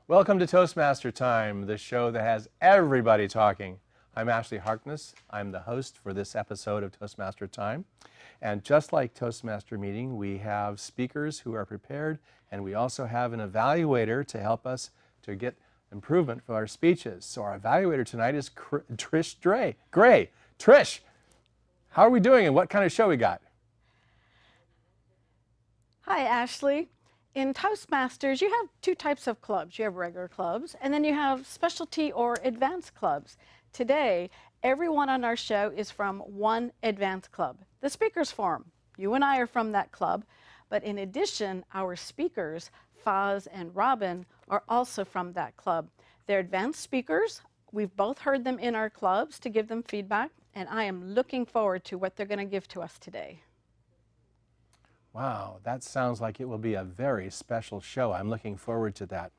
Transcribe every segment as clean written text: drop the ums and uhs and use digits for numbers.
Welcome to Toastmaster Time, the show that has everybody talking. I'm Ashley Harkeness. I'm the host for this episode of Toastmaster Time. And just like Toastmaster meeting, we have speakers who are prepared, and we also have an evaluator to help us to get improvement for our speeches. So our evaluator tonight is Trich Gray. Trish, how are we doing and what kind of show we got? Hi, Ashley. In Toastmasters, you have two types of clubs. You have regular clubs, and then you have specialty or advanced clubs. Today, everyone on our show is from one advanced club, the Speakers Forum. You and I are from that club, but in addition, our speakers, Faz and Robin, are also from that club. They're advanced speakers. We've both heard them in our clubs to give them feedback, and I am looking forward to what they're going to give to us today. Wow, that sounds like it will be a very special show. I'm looking forward to that.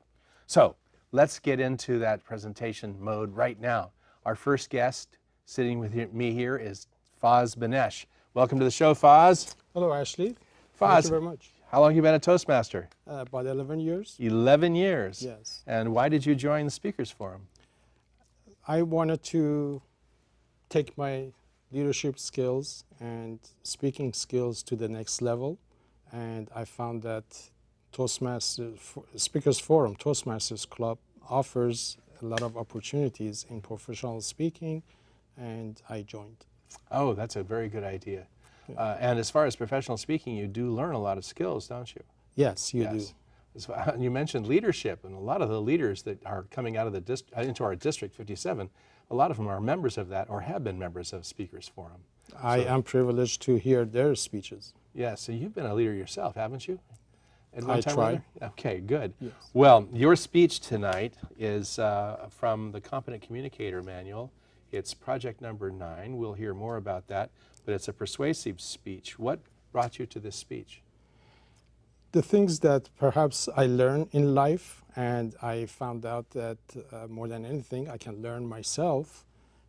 So let's get into that presentation mode right now. Our first guest sitting with me here is Faz Binesh. Welcome to the show, Faz. Hello, Ashley. Faz, thank you very much. How long have you been a Toastmaster? About 11 years. 11 years? Yes. And why did you join the Speakers Forum? I wanted to take my leadership skills and speaking skills to the next level. And I found that Speakers Forum, Toastmasters Club, offers a lot of opportunities in professional speaking, and I joined. Oh, that's a very good idea. Yeah. And as far as professional speaking, you do learn a lot of skills, don't you? Yes, you do. So, you mentioned leadership, and a lot of the leaders that are coming out of the into our District 57, a lot of them are members of that or have been members of Speakers Forum. I am privileged to hear their speeches. Yeah, so you've been a leader yourself, haven't you? I try. Okay, good. Yes. Well, your speech tonight is from the Competent Communicator Manual. It's project number 9. We'll hear more about that, but it's a persuasive speech. What brought you to this speech? The things that perhaps I learn in life, and I found out that more than anything, I can learn myself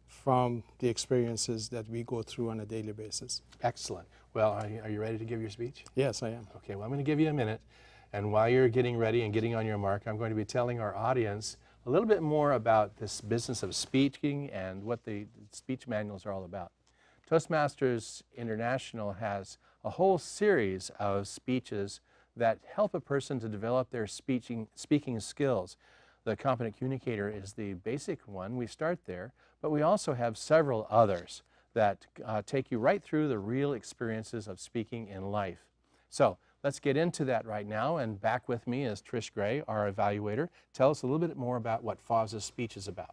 from the experiences that we go through on a daily basis. Excellent. Well, are you ready to give your speech? Yes, I am. Okay, well, I'm going to give you a minute. And while you're getting ready and getting on your mark, I'm going to be telling our audience a little bit more about this business of speaking and what the speech manuals are all about. Toastmasters International has a whole series of speeches that help a person to develop their speaking skills. The Competent Communicator is the basic one. We start there, but we also have several others that take you right through the real experiences of speaking in life. So let's get into that right now, and back with me is Trich Gray, our evaluator. Tell us a little bit more about what Faz's speech is about.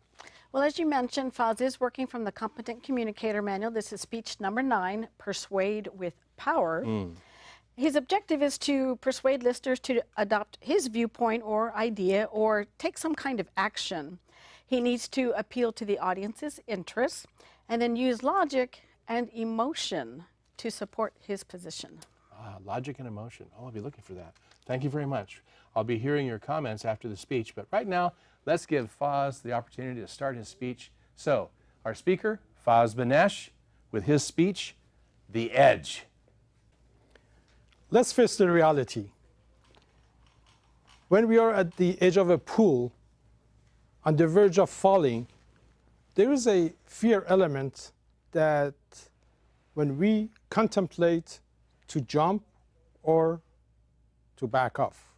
Well, as you mentioned, Faz is working from the Competent Communicator Manual. This is speech number 9, Persuade with Power. His objective is to persuade listeners to adopt his viewpoint or idea or take some kind of action. He needs to appeal to the audience's interests and then use logic and emotion to support his position. Logic and emotion. Oh, I'll be looking for that. Thank you very much. I'll be hearing your comments after the speech, but right now, let's give Faz the opportunity to start his speech. So, our speaker, Faz Binesh, with his speech, The Edge. Let's face the reality. When we are at the edge of a pool, on the verge of falling, there is a fear element that when we contemplate to jump or to back off,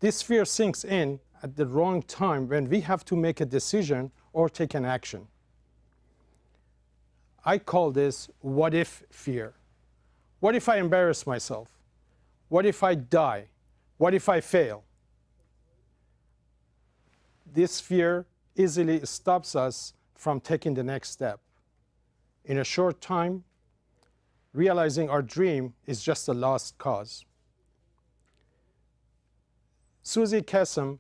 this fear sinks in at the wrong time when we have to make a decision or take an action. I call this what if fear. What if I embarrass myself? What if I die? What if I fail? This fear easily stops us from taking the next step. In a short time, realizing our dream is just a lost cause. Susie Kassem,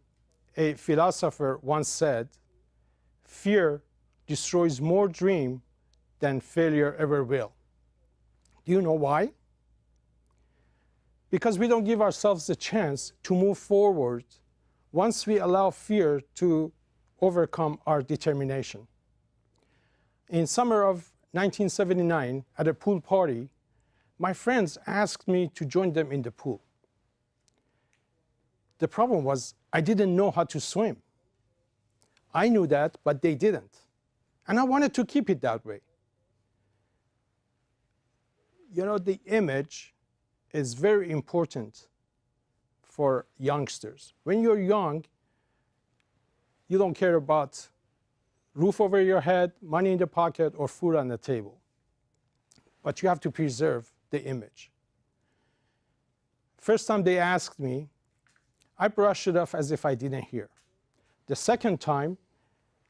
a philosopher, once said, "Fear destroys more dream than failure ever will." Do you know why? Because we don't give ourselves a chance to move forward once we allow fear to overcome our determination. In summer of 1979, at a pool party, my friends asked me to join them in the pool. The problem was I didn't know how to swim. I knew that, but they didn't. And I wanted to keep it that way. You know, the image is very important for youngsters. When you're young, you don't care about roof over your head, money in the pocket, or food on the table. But you have to preserve the image. First time they asked me, I brushed it off as if I didn't hear. The second time,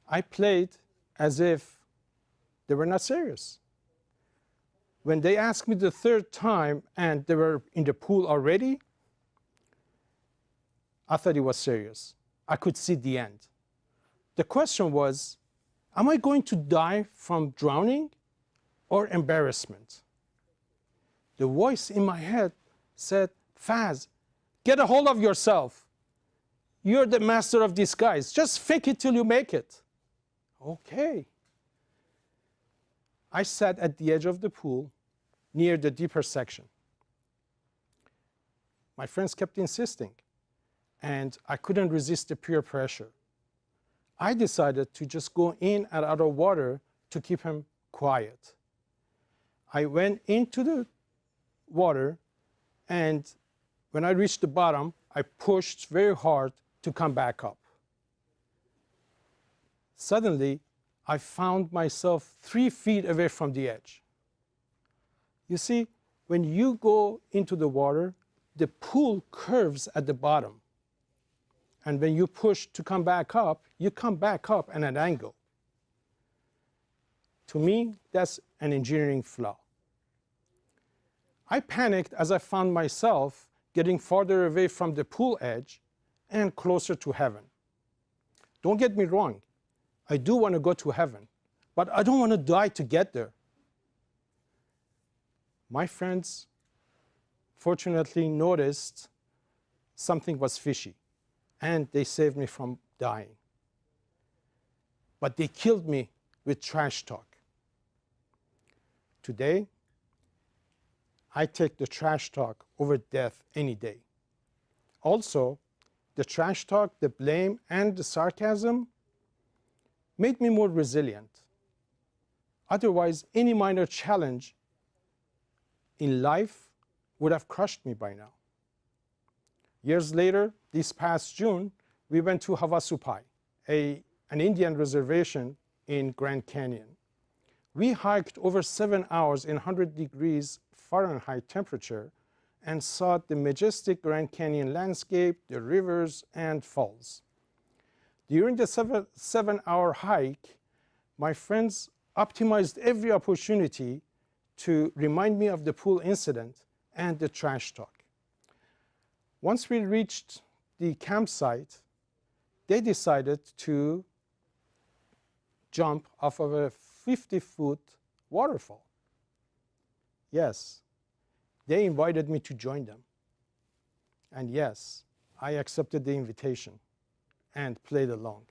I played as if they were not serious. When they asked me the third time and they were in the pool already, I thought it was serious. I could see the end. The question was, am I going to die from drowning or embarrassment? The voice in my head said, Faz, get a hold of yourself. You're the master of disguise. Just fake it till you make it. Okay. I sat at the edge of the pool near the deeper section. My friends kept insisting, and I couldn't resist the peer pressure. I decided to just go in and out of water to keep him quiet. I went into the water, and when I reached the bottom, I pushed very hard to come back up. Suddenly, I found myself 3 feet away from the edge. You see, when you go into the water, the pool curves at the bottom. And when you push to come back up, you come back up at an angle. To me, that's an engineering flaw. I panicked as I found myself getting farther away from the pool edge and closer to heaven. Don't get me wrong, I do want to go to heaven, but I don't want to die to get there. My friends fortunately noticed something was fishy, and they saved me from dying. But they killed me with trash talk. Today, I take the trash talk over death any day. Also, the trash talk, the blame, and the sarcasm made me more resilient. Otherwise, any minor challenge in life would have crushed me by now. Years later, this past June, we went to Havasupai, an Indian reservation in Grand Canyon. We hiked over 7 hours in 100 degrees Fahrenheit temperature and saw the majestic Grand Canyon landscape, the rivers, and falls. During the 7-hour hike, my friends optimized every opportunity to remind me of the pool incident and the trash talk. Once we reached the campsite, they decided to jump off of a 50-foot waterfall. Yes, they invited me to join them. And yes, I accepted the invitation and played along.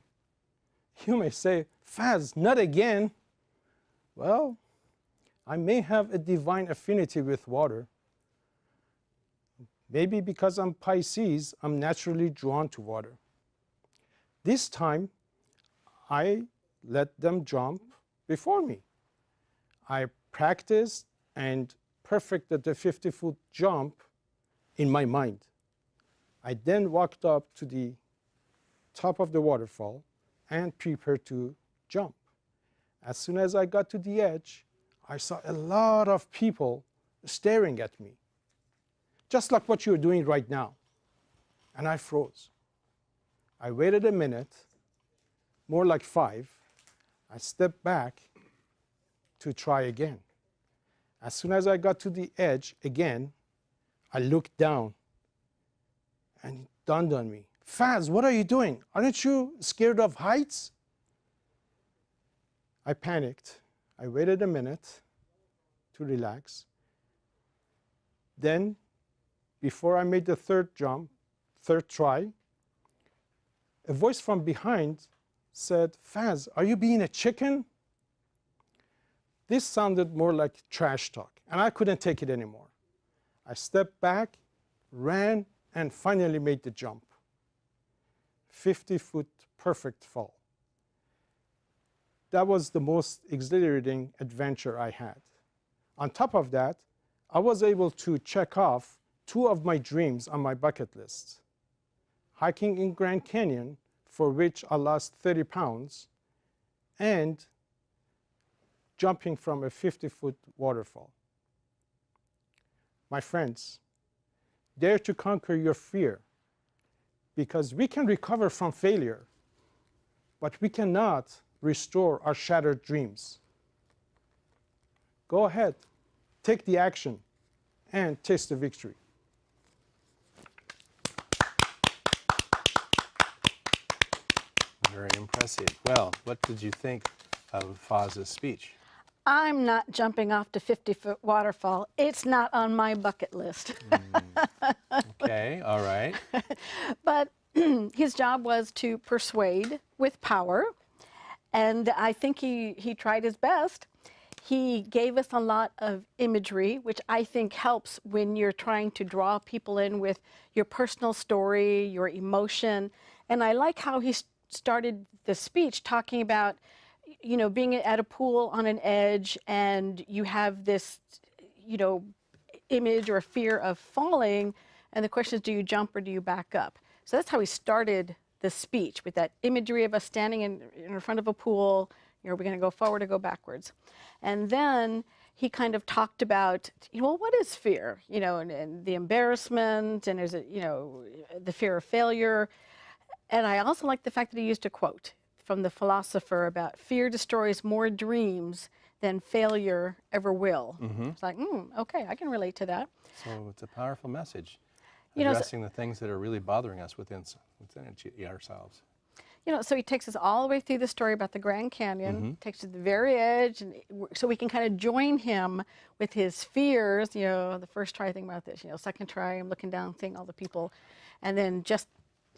You may say, Faz, not again. Well, I may have a divine affinity with water. Maybe because I'm Pisces, I'm naturally drawn to water. This time, I let them jump before me. I practiced and perfected the 50-foot jump in my mind. I then walked up to the top of the waterfall and prepared to jump. As soon as I got to the edge, I saw a lot of people staring at me, just like what you're doing right now. And I froze. I waited a minute, more like 5. I stepped back to try again. As soon as I got to the edge again, I looked down, and it dawned on me, Faz, what are you doing? Aren't you scared of heights? I panicked. I waited a minute to relax. Then, before I made the third try, a voice from behind said, Faz, are you being a chicken? This sounded more like trash talk, and I couldn't take it anymore. I stepped back, ran, and finally made the jump. 50-foot perfect fall. That was the most exhilarating adventure I had. On top of that, I was able to check off 2 of my dreams on my bucket list. Hiking in Grand Canyon, for which I lost 30 pounds, and jumping from a 50-foot waterfall. My friends, dare to conquer your fear, because we can recover from failure, but we cannot restore our shattered dreams. Go ahead, take the action, and taste the victory. Very impressive. Well, what did you think of Faz's speech? I'm not jumping off the 50-foot waterfall. It's not on my bucket list. Okay, all right. But his job was to persuade with power, and I think he tried his best. He gave us a lot of imagery, which I think helps when you're trying to draw people in with your personal story, your emotion. And I like how he started the speech talking about, you know, being at a pool on an edge and you have this, you know, image or fear of falling. And the question is, do you jump or do you back up? So that's how he started the speech, with that imagery of us standing in front of a pool. You know, are we going to go forward or go backwards? And then he kind of talked about, you know, well, what is fear? You know, and the embarrassment, and there's a, you know, the fear of failure. And I also like the fact that he used a quote from the philosopher about fear destroys more dreams than failure ever will. It's like, okay, I can relate to that. So it's a powerful message, You know, addressing the things that are really bothering us within ourselves. You know, so he takes us all the way through the story about the Grand Canyon, takes us to the very edge, and so we can kind of join him with his fears. You know, the first try, think about this. You know, second try, I'm looking down, seeing all the people, and then just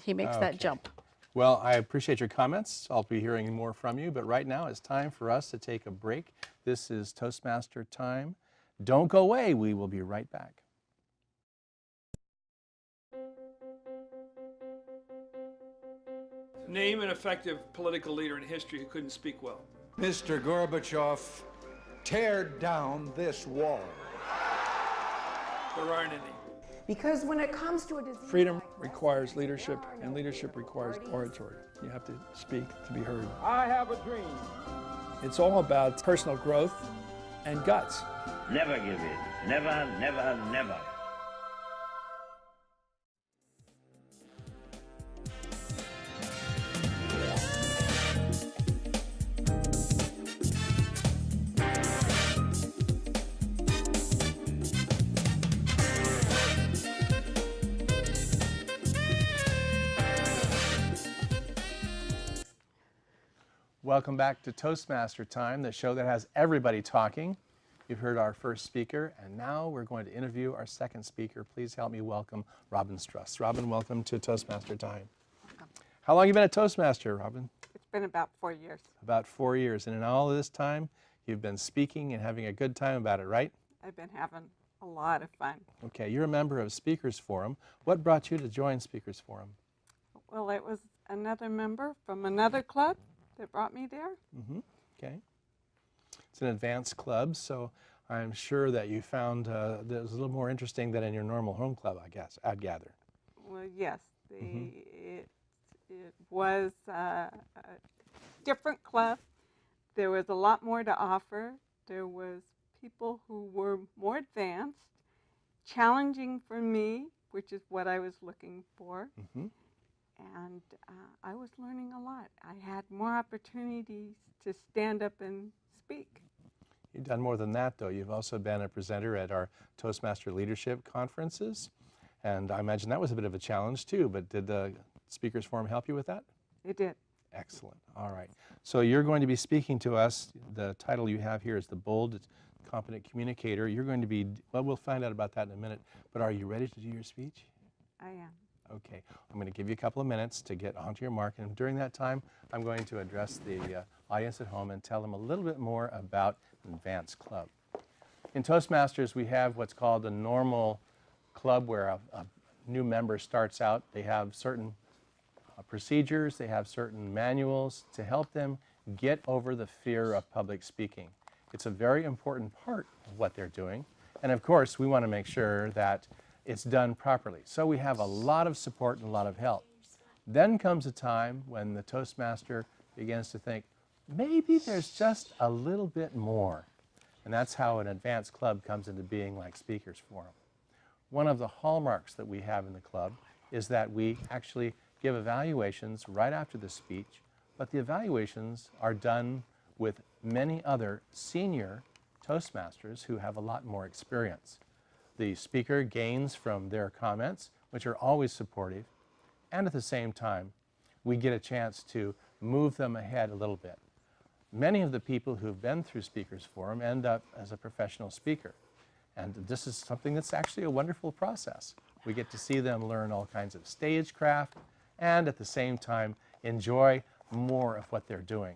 he makes that jump. Well, I appreciate your comments. I'll be hearing more from you, but right now it's time for us to take a break. This is Toastmaster Time. Don't go away. We will be right back. Name an effective political leader in history who couldn't speak well. Mr. Gorbachev, tear down this wall. There aren't any. Because when it comes to a disease, Freedom requires leadership, and leadership requires oratory. You have to speak to be heard. I have a dream. It's all about personal growth and guts. Never give in. Never, never, never. Welcome back to Toastmaster Time, the show that has everybody talking. You've heard our first speaker, and now we're going to interview our second speaker. Please help me welcome Robin Struss. Robin, welcome to Toastmaster Time. Welcome. How long have you been a Toastmaster, Robin? It's been about 4 years. About 4 years, and in all of this time, you've been speaking and having a good time about it, right? I've been having a lot of fun. Okay, you're a member of Speakers Forum. What brought you to join Speakers Forum? Well, it was another member from another club that brought me there. Okay. It's an advanced club, so I'm sure that you found that it was a little more interesting than in your normal home club, I guess, I'd gather. Well, yes, it was a different club. There was a lot more to offer. There was people who were more advanced, challenging for me, which is what I was looking for. And I was learning a lot. I had more opportunities to stand up and speak. You've done more than that, though. You've also been a presenter at our Toastmaster Leadership Conferences, and I imagine that was a bit of a challenge, too, but did the Speakers Forum help you with that? It did. Excellent. All right. So you're going to be speaking to us. The title you have here is The Bold, Competent Communicator. You're going to be, well, we'll find out about that in a minute, but are you ready to do your speech? I am. Okay, I'm going to give you a couple of minutes to get onto your mark, and during that time, I'm going to address the audience at home and tell them a little bit more about Advanced Club. In Toastmasters, we have what's called a normal club where a new member starts out. They have certain procedures, they have certain manuals to help them get over the fear of public speaking. It's a very important part of what they're doing. And of course, we want to make sure that it's done properly. So we have a lot of support and a lot of help. Then comes a time when the Toastmaster begins to think, maybe there's just a little bit more. And that's how an advanced club comes into being, like Speakers Forum. One of the hallmarks that we have in the club is that we actually give evaluations right after the speech, but the evaluations are done with many other senior Toastmasters who have a lot more experience. The speaker gains from their comments, which are always supportive, and at the same time, we get a chance to move them ahead a little bit. Many of the people who've been through Speakers Forum end up as a professional speaker. And this is something that's actually a wonderful process. We get to see them learn all kinds of stagecraft and at the same time enjoy more of what they're doing.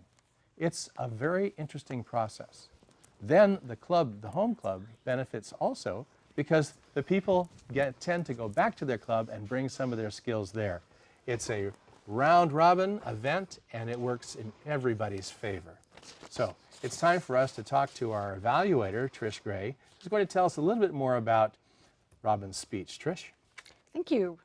It's a very interesting process. Then the club, the home club, benefits also because the people tend to go back to their club and bring some of their skills there. It's a round-robin event, and it works in everybody's favor. So it's time for us to talk to our evaluator, Trich Gray, who's going to tell us a little bit more about Robin's speech. Trich? Thank you.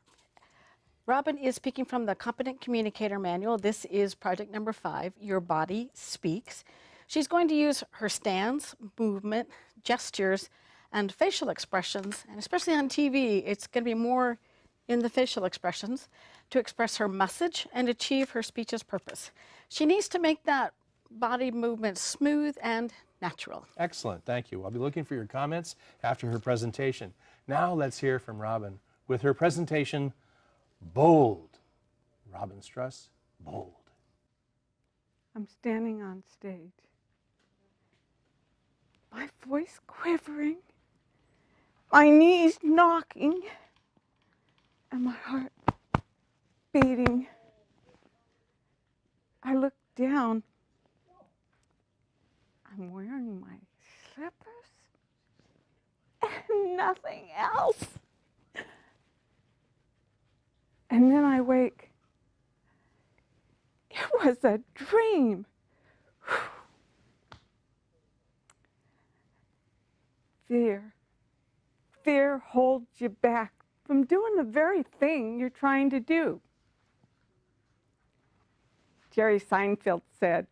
Robin is speaking from the Competent Communicator Manual. This is project number 5, Your Body Speaks. She's going to use her stance, movement, gestures, and facial expressions, and especially on TV, it's going to be more in the facial expressions, to express her message and achieve her speech's purpose. She needs to make that body movement smooth and natural. Excellent, thank you. I'll be looking for your comments after her presentation. Now let's hear from Robin with her presentation, Bold. Robin Struss, Bold. I'm standing on stage, my voice quivering, my knees knocking, and my heart beating. I look down. I'm wearing my slippers and nothing else. And then I wake. It was a dream. Fear. Fear holds you back from doing the very thing you're trying to do. Jerry Seinfeld said,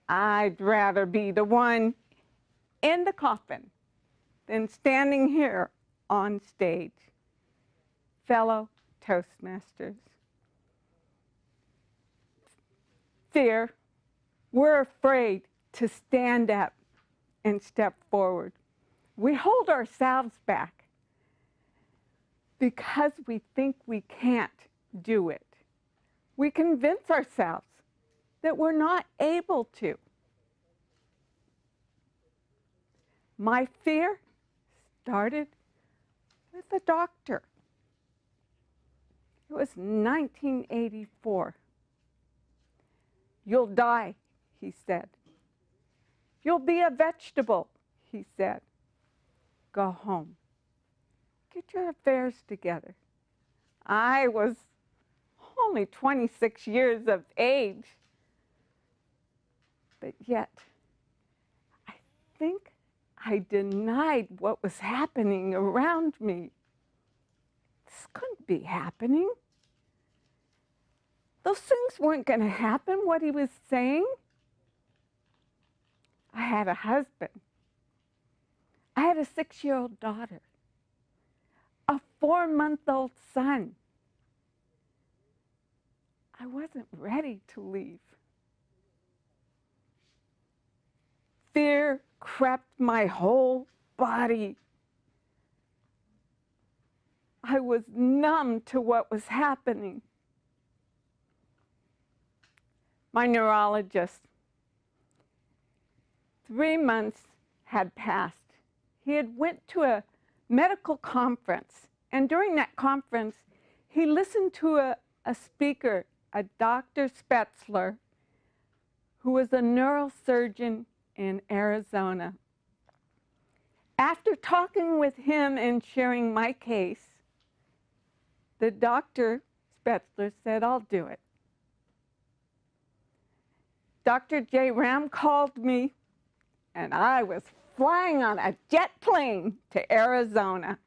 I'd rather be the one in the coffin than standing here on stage. Fellow Toastmasters. Fear, we're afraid to stand up and step forward. We hold ourselves back because we think we can't do it. We convince ourselves that we're not able to. My fear started with a doctor. It was 1984. You'll die, he said. You'll be a vegetable, he said. Go home. Get your affairs together. I was only 26 years of age. But yet, I think I denied what was happening around me. This couldn't be happening. Those things weren't going to happen, what he was saying. I had a husband. I had a 6-year-old daughter. A 4-month-old son. I wasn't ready to leave. Fear crept my whole body. I was numb to what was happening. My neurologist, 3 months had passed. He had went to a medical conference, and during that conference, he listened to a speaker, a Dr. Spetzler, who was a neurosurgeon in Arizona. After talking with him and sharing my case, the Dr. Spetzler said, I'll do it. Dr. J. Ram called me, and I was flying on a jet plane to Arizona,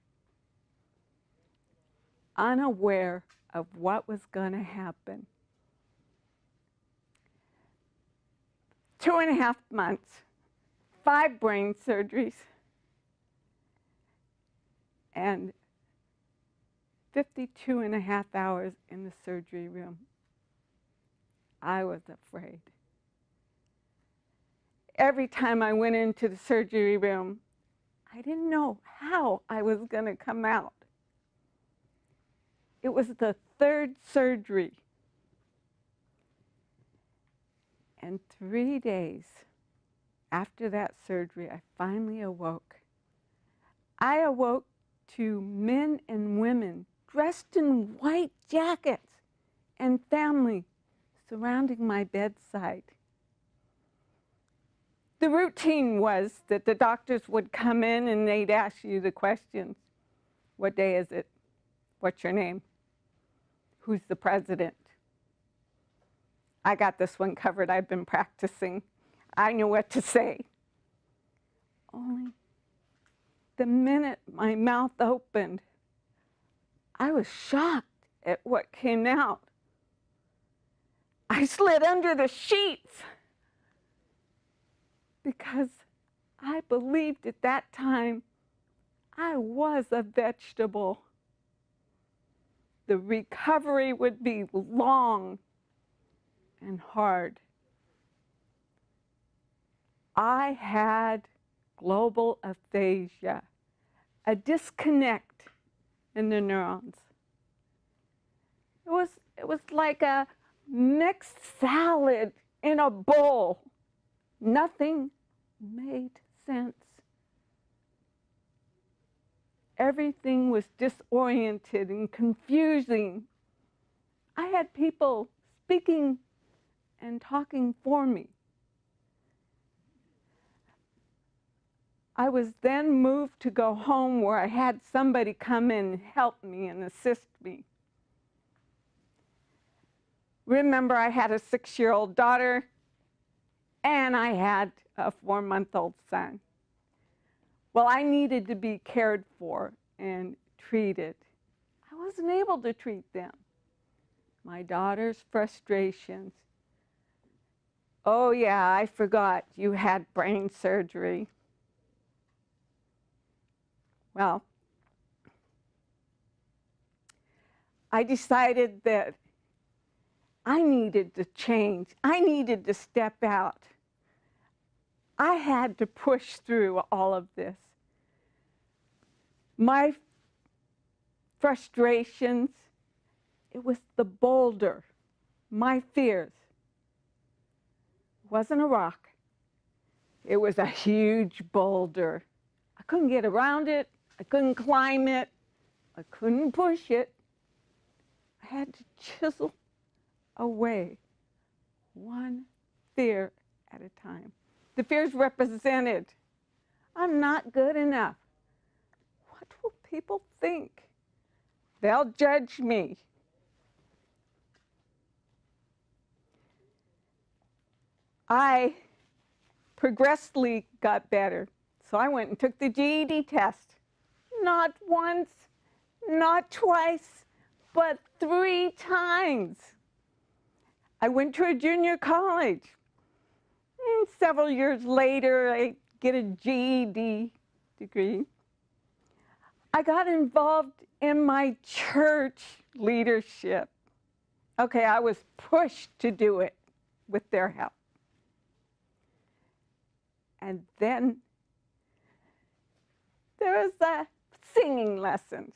unaware of what was going to happen. 2.5 months, 5 brain surgeries, and 52.5 hours in the surgery room. I was afraid. Every time I went into the surgery room, I didn't know how I was going to come out. It was the 3rd surgery. And 3 days after that surgery, I finally awoke. I awoke to men and women dressed in white jackets and family surrounding my bedside. The routine was that the doctors would come in and they'd ask you the questions. What day is it? What's your name? Who's the president? I got this one covered. I've been practicing. I knew what to say. Only the minute my mouth opened, I was shocked at what came out. I slid under the sheets because I believed at that time I was a vegetable. The recovery would be long and hard. I had global aphasia, a disconnect in the neurons. It was like a mixed salad in a bowl. Nothing made sense. Everything was disoriented and confusing. I had people speaking and talking for me. I was then moved to go home where I had somebody come in and help me and assist me. Remember, I had a 6-year-old daughter and I had a 4-month-old son. Well, I needed to be cared for and treated. I wasn't able to treat them. My daughter's frustrations. Oh yeah, I forgot you had brain surgery. Well, I decided that I needed to change. I needed to step out. I had to push through all of this. My frustrations, it was the boulder, my fears. It wasn't a rock. It was a huge boulder. I couldn't get around it. I couldn't climb it. I couldn't push it. I had to chisel away one fear at a time. The fears represented, I'm not good enough. What will people think? They'll judge me. I progressively got better. So I went and took the GED test. Not once, not twice, but 3 times. I went to a junior college. And several years later, I get a GED degree. I got involved in my church leadership. Okay, I was pushed to do it with their help. And then there was the singing lessons.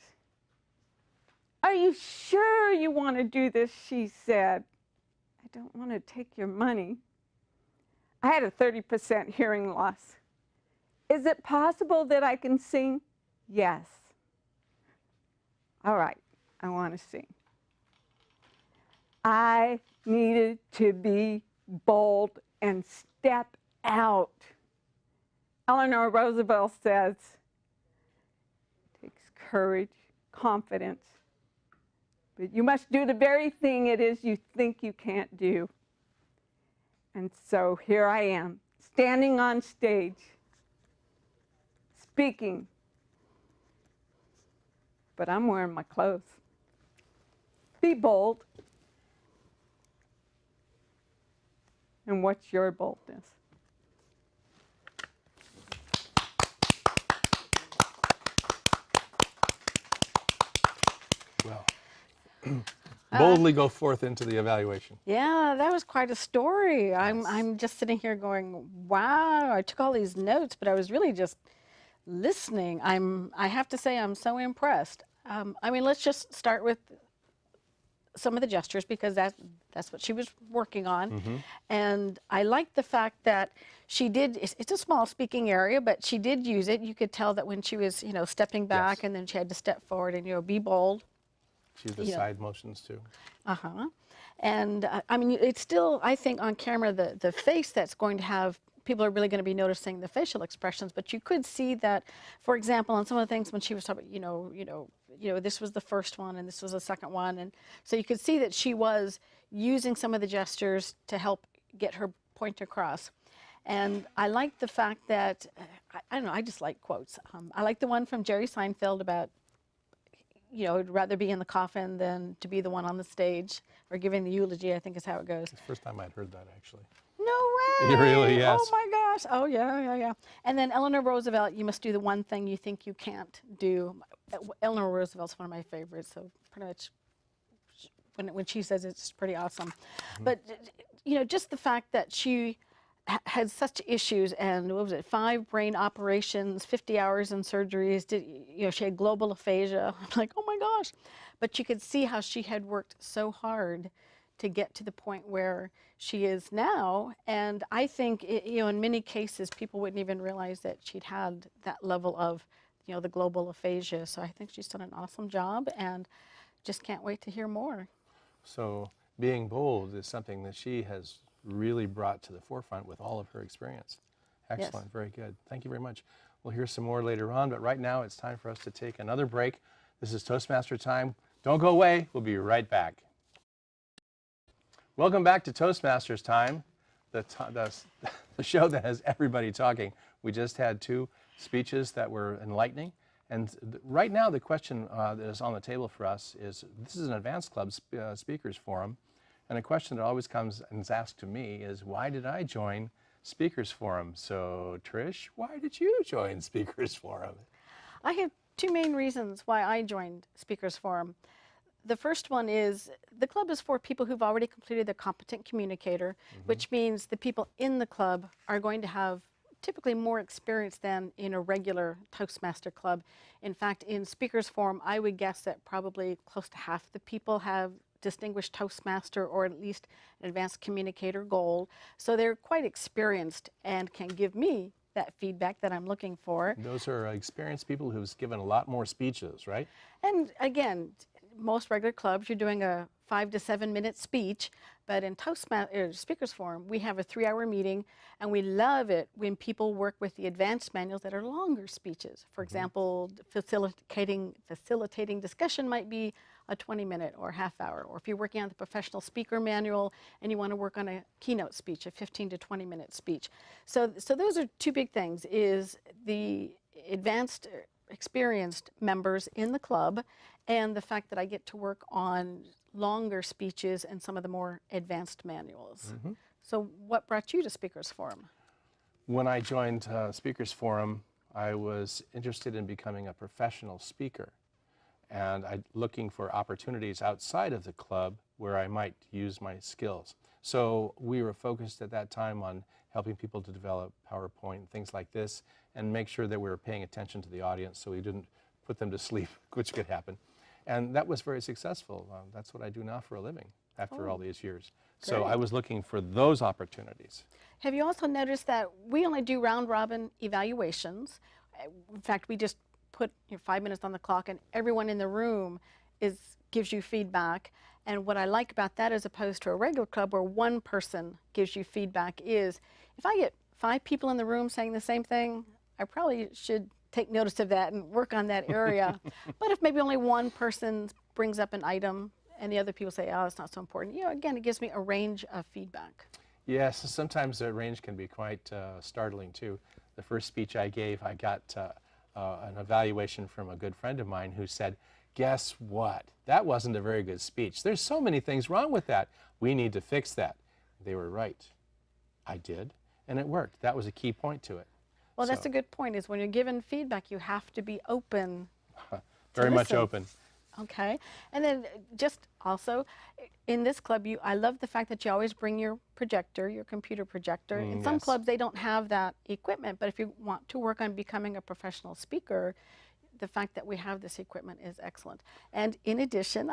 Are you sure you want to do this? She said. I don't want to take your money. I had a 30% hearing loss. Is it possible that I can sing? Yes. All right, I want to sing. I needed to be bold and step out. Eleanor Roosevelt says, it takes courage, confidence, but you must do the very thing it is you think you can't do. And so here I am, standing on stage, speaking. But I'm wearing my clothes. Be bold. And what's your boldness? Well, boldly go forth into the evaluation. Yeah, that was quite a story. I'm just sitting here going, wow, I took all these notes, but I was really just listening. I have to say I'm so impressed. I mean, let's just start with some of the gestures because that's what she was working on. And I like the fact that she did, it's a small speaking area, but she did use it. You could tell that when she was, stepping back and then she had to step forward and, be bold. She used the side motions too. And I mean, it's still, I think on camera, the face that's going to have, people are really going to be noticing the facial expressions, but you could see that, for example, on some of the things when she was talking, this was the first one and this was the second one. And so you could see that she was using some of the gestures to help get her point across. And I like the fact that, I don't know, I just like quotes. I like the one from Jerry Seinfeld about, I'd rather be in the coffin than to be the one on the stage, or giving the eulogy, I think is how it goes. It's the first time I'd heard that, actually. No way! Really, yes. Oh my gosh! Oh yeah. And then Eleanor Roosevelt, you must do the one thing you think you can't do. Eleanor Roosevelt's one of my favorites, so pretty much when she says it's pretty awesome. But just the fact that she had such issues, and what was it, 5 brain operations, 50 hours in surgeries, she had global aphasia. I'm like, oh my gosh. But you could see how she had worked so hard to get to the point where she is now. And I think, in many cases, people wouldn't even realize that she'd had that level of, the global aphasia. So I think she's done an awesome job and just can't wait to hear more. So being bold is something that she has really brought to the forefront with all of her experience. Excellent, Yes. Very good. Thank you very much. We'll hear some more later on, but right now it's time for us to take another break. This is Toastmaster Time. Don't go away. We'll be right back. Welcome back to Toastmasters Time, the show that has everybody talking. We just had 2 speeches that were enlightening. And right now the question that is on the table for us is, this is an advanced club speakers forum. And a question that always comes and is asked to me is, why did I join Speakers Forum? So, Trish, why did you join Speakers Forum? I have 2 main reasons why I joined Speakers Forum. The first one is the club is for people who've already completed the competent communicator, which means the people in the club are going to have typically more experience than in a regular Toastmaster club. In fact, in Speakers Forum, I would guess that probably close to half the people have distinguished Toastmaster or at least an advanced communicator gold. So they're quite experienced and can give me that feedback that I'm looking for. Those are experienced people who've given a lot more speeches, right? And again, most regular clubs, you're doing a 5 to 7 minute speech, but in Speakers Forum, we have a 3-hour meeting, and we love it when people work with the advanced manuals that are longer speeches. For example, facilitating discussion might be a 20-minute or half-hour, or if you're working on the professional speaker manual and you want to work on a keynote speech, a 15 to 20-minute speech. So those are 2 big things, is the advanced, experienced members in the club, and the fact that I get to work on longer speeches and some of the more advanced manuals. So what brought you to Speakers Forum? When I joined Speakers Forum, I was interested in becoming a professional speaker, and looking for opportunities outside of the club where I might use my skills. So we were focused at that time on helping people to develop PowerPoint, things like this, and make sure that we were paying attention to the audience so we didn't put them to sleep, which could happen. And that was very successful. That's what I do now for a living after all these years. So I was looking for those opportunities. Have you also noticed that we only do round-robin evaluations? In fact, we just put 5 minutes on the clock, and everyone in the room gives you feedback. And what I like about that, as opposed to a regular club where one person gives you feedback, is if I get 5 people in the room saying the same thing, I probably should take notice of that and work on that area. But if maybe only one person brings up an item and the other people say, oh, it's not so important, again, it gives me a range of feedback. Yes, sometimes the range can be quite startling too. The first speech I gave, I got an evaluation from a good friend of mine who said, guess what? That wasn't a very good speech. There's so many things wrong with that. We need to fix that. They were right. I did, and it worked. That was a key point to it. Well, that's a good point, is when you're given feedback, you have to be open. Very much listen. open. Okay. And then just also, in this club, I love the fact that you always bring your projector, your computer projector. In some yes. clubs, they don't have that equipment, but if you want to work on becoming a professional speaker, the fact that we have this equipment is excellent. And in addition,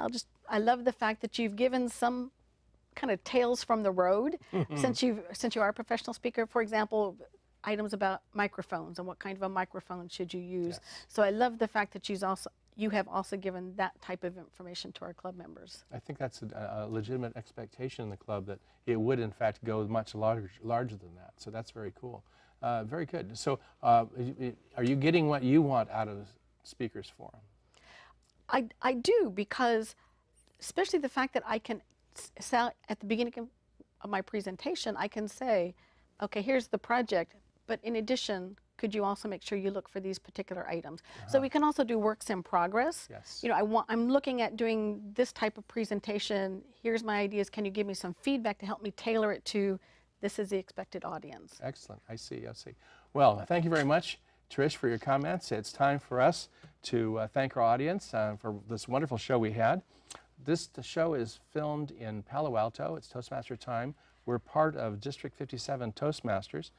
I love the fact that you've given some kind of tales from the road since you are a professional speaker. For example, items about microphones and what kind of a microphone should you use. Yes. So I love the fact that you have also given that type of information to our club members. I think that's a legitimate expectation in the club, that it would in fact go much larger than that. So that's very cool. Very good. So are you getting what you want out of Speakers Forum? I do, because especially the fact that I can at the beginning of my presentation, I can say, okay, here's the project, but in addition, could you also make sure you look for these particular items? So we can also do works in progress. Yes. You know, I'm looking at doing this type of presentation. Here's my ideas. Can you give me some feedback to help me tailor it to this is the expected audience? Excellent. I see. Well, thank you very much, Trish, for your comments. It's time for us to thank our audience for this wonderful show we had. This show is filmed in Palo Alto. It's Toastmaster Time. We're part of District 57 Toastmasters.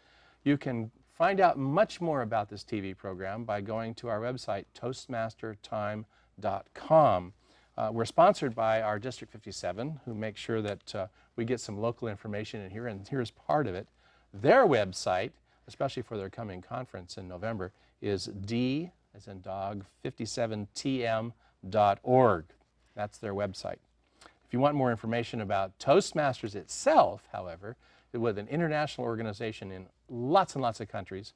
You can find out much more about this TV program by going to our website, toastmastertime.com. We're sponsored by our District 57, who make sure that we get some local information in here, and here's part of it. Their website, especially for their coming conference in November, is D, as in dog, 57tm.org. That's their website. If you want more information about Toastmasters itself, however, with an international organization in lots and lots of countries,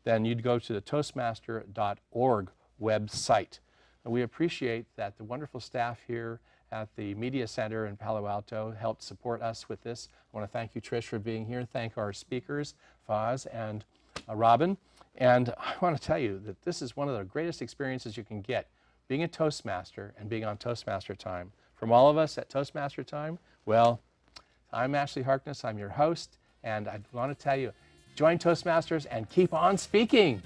then you'd go to the toastmaster.org website. And we appreciate that the wonderful staff here at the Media Center in Palo Alto helped support us with this. I want to thank you, Trish, for being here. Thank our speakers, Faz and Robin. And I want to tell you that this is one of the greatest experiences you can get, being a Toastmaster and being on Toastmaster Time. From all of us at Toastmaster Time, well, I'm Ashley Harkness. I'm your host, and I want to tell you, join Toastmasters and keep on speaking.